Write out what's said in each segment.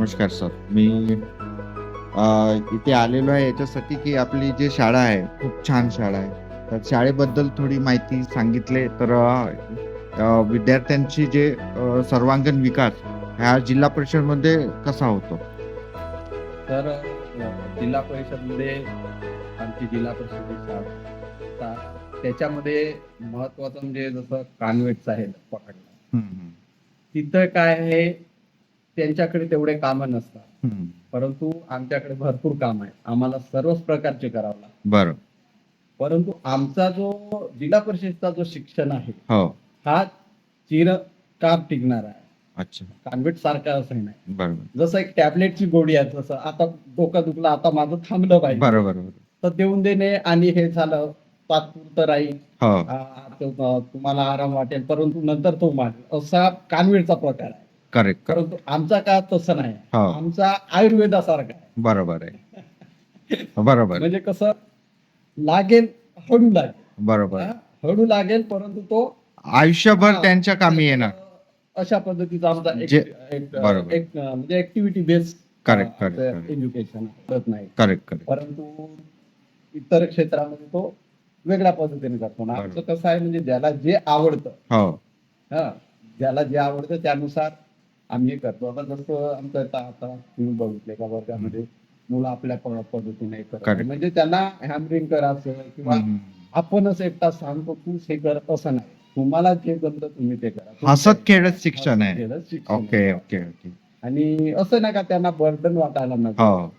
नमस्कार सर. मी इथे आलेलो आहे याच्यासाठी की आपली जी शाळा आहे, खूप छान शाळा आहे. तर शाळेबद्दल थोडी माहिती सांगितले तर विद्यार्थ्यांची जे सर्वांगीण विकास ह्या जिल्हा परिषदमध्ये कसा होतो? तर जिल्हा परिषदमध्ये आमची जिल्हा परिषदेची शाळा त्याच्यामध्ये महत्वाचं म्हणजे जसं कॉन्व्हेंटचं आहे पकडलं. हं, हं. तिथं काय आहे, त्यांच्याकडे तेवढे कामं नसतात. हं. परंतु आमच्याकडे भरपूर काम आहे. आम्हाला सर्वच प्रकारचे करावं लागतं. बरं. परंतु आमचा जो जिल्हा परिषदचा जो शिक्षण आहे, हो. हा चिरकाळ टिकणार आहे. अच्छा. कॉन्व्हेंट सारखा असं नाही. बरोबर. जसं एक टॅबलेटची गोळी आहे, जसं आता डोकं दुखलं, आता माझं थांबलं पाहिजे. बरोबर, बरोबर. तर देऊन देणे आणि हे झालं तात्पुरतं राहील. हो. तुम्हाला आराम वाटेल, परंतु नंतर तो मारेल, असा कॉन्व्हेंटचा प्रकार आहे. Correct, correct. परंतु आमचा का तसं नाही. हो. आमचा आयुर्वेदासारखा आहे. बरोबर आहे. बरोबर. म्हणजे कसं लागेल, हळू लागेल. बरोबर. हळू लागेल, परंतु तो आयुष्यभर हा, त्यांच्या कामी येणार. अशा पद्धतीचा आमचा बरोबर. म्हणजे activity based correct, correct, correct. Education करत नाही. Correct, correct. परंतु इतर क्षेत्रामध्ये तो वेगळ्या पद्धतीने करतो ना. आमचं कसं आहे, म्हणजे ज्याला जे आवडतं, हो. हा, ज्याला जे आवडतं त्यानुसार आम्ही हे करतो. आता जसं आमचं आता तुम्ही बघितले का वर्गामध्ये मुलं आपल्या पद्धतीने करत नाही. Correct. म्हणजे त्यांना हॅमरिंग करायचं किंवा हं. आपणच एक तास सांगतो तू हे कर, असं नाही. तुम्हाला जे जमतं तुम्ही ते करा. हसत खेळत शिक्षण हसत आहे. खेळत शिक्षण ओके, आहे. Okay, okay. आणि असं नाही का त्यांना बर्डन वाटायला नको. हो.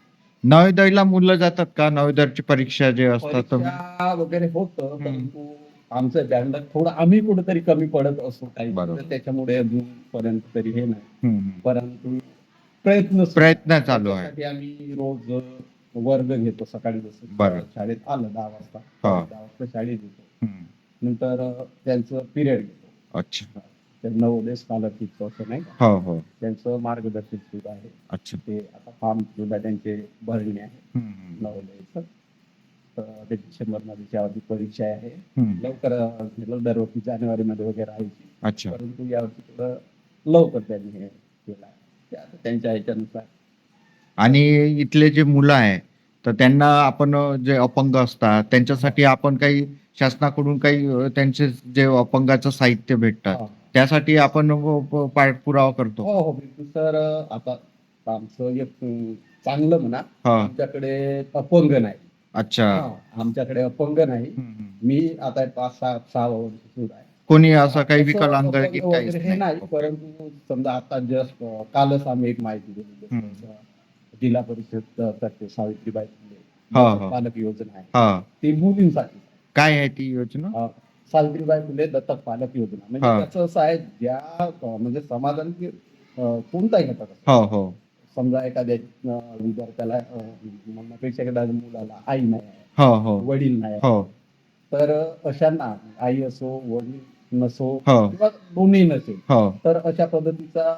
नवोदयला मुलं जातात का? नवोदयची परीक्षा जे असतात परीक्षा वगैरे होतं, हम्म. परंतु आमचं बँड थोडं आम्ही कुठेतरी कमी पडत असतो काही, बरोबर. तर त्याच्यामुळे अजूनपर्यंत तरी हे नाही. हं, हं. परंतु प्रयत्न प्रयत्न चालू आहे. त्याच्यासाठी आम्ही रोज वर्ग घेतो. सकाळी जसं बरं. शाळेत आलं 10 वाजता, हा. 10 वाजता शाळेत येतो. हं. नंतर त्यांचं पिरियड घेतो. अच्छा. ते नवोदय स्कॉलरशिपचं असं नाही का, हो, हो. त्यांचं मार्गदर्शक सुरू आहे. अच्छा. ते आता फॉर्म सुद्धा त्यांचे भरणे आहे हं, हं. नवोदयचं. तर ते डिसेंबरमध्ये त्यावरती परीक्षा आहे. हं. लवकर दरवर्षी जानेवारीमध्ये वगैरे राहायची, अच्छा. परंतु यावर्षी थोडं लवकर त्यांनी हे केलं आहे. ते आता त्यांच्या ह्याच्यानुसार. आणि इथले जे मुलं आहे, तर त्यांना आपण जे अपंग असतात त्यांच्यासाठी आपण काही शासनाकडून काही त्यांचे जे अपंगाचं साहित्य भेटतात, हा. त्यासाठी आपण पाठपुरावा करतो. हो हो, बिलकुल सर. आता आमचं एक चांगलं म्हणा, हा. आमच्याकडे अपंग नाही. अच्छा. हा, आमच्याकडे अपंग नाही. हं, हं. मी आता 5-6 वर्ष सुरू आहे. कोणी असं काही असं विकलांग अपंग की वगैरे काहीच हे नाही. नाही? परंतु समजा आता जस्ट कालच आम्ही एक माहिती दिली, हम्म. जिल्हा परिषद तर्फे सावित्रीबाई फुले हा, हा. पालक योजना आहे, हा. ती मुलींसाठी. काय आहे ती योजना? सावित्रीबाई फुले दत्तक पालक योजना. म्हणजे हा. त्याचं असं आहे, ज्या म्हणजे समाजाने कोणताही घटक असतो. हो, हो. समजा एखाद्या विद्यार्थ्याला म्हणण्यापेक्षा एखाद्या मुलाला आई नाही आहे, हो, हो. वडील नाही आहे, हो. तर अशांना आई असो, वडील नसो, हो. किंवा दोन्ही नसेल, हो. तर अशा पद्धतीचा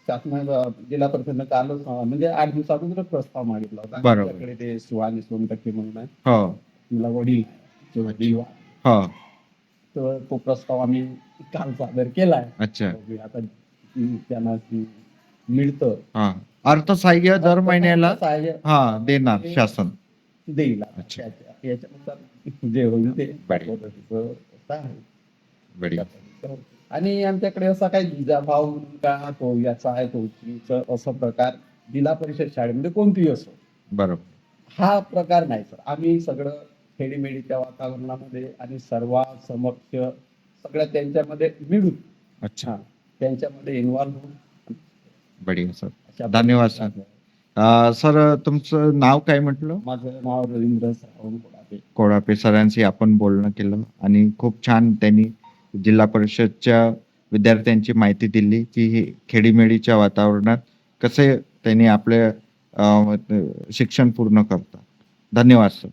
शासनाला जिल्हा परिषदेनं काल म्हणजे 8 दिवस अगोदर प्रस्ताव मागितला होता. बरोबर. आमच्याकडे ते 16 म्हणून आहे. हो. तुला वडील नाही, वडील हो. तर तो प्रस्ताव आम्ही काल सादर केलाय. अच्छा. बघूया आता त्यांना मिळतं. हा. अर्थसहाय्य दर महिन्याला सहाय्य देणार शासन. देईल. अच्छा. याच्यानुसार जे होईल ते बढिया. पद्धतीचं आहे. बढिया. आणि आमच्याकडे असा काही जिजाभाव का तो याचा आहे तो असा प्रकार जिल्हा परिषद शाळेमध्ये कोणतीही असो, बरोबर. हा प्रकार नाही सर. आम्ही सगळं खेडीमेडीच्या वातावरणामध्ये आणि सर्वांसमक्ष सगळ्या त्यांच्यामध्ये मिळून, अच्छा. त्यांच्यामध्ये इन्व्हॉल्व्ह होऊन. बढिया सर. अशा धन्यवाद सर. सर तुमचं नाव काय म्हटलं? माझं नाव रवींद्र श्रावण कोडापे. कोडापे सरांशी आपण बोलणं केलं आणि खूप छान त्यांनी जिल्हा परिषदच्या विद्यार्थ्यांची माहिती दिली की हे खेडीमेडीच्या वातावरणात कसे त्यांनी आपले शिक्षण पूर्ण करतात. धन्यवाद सर.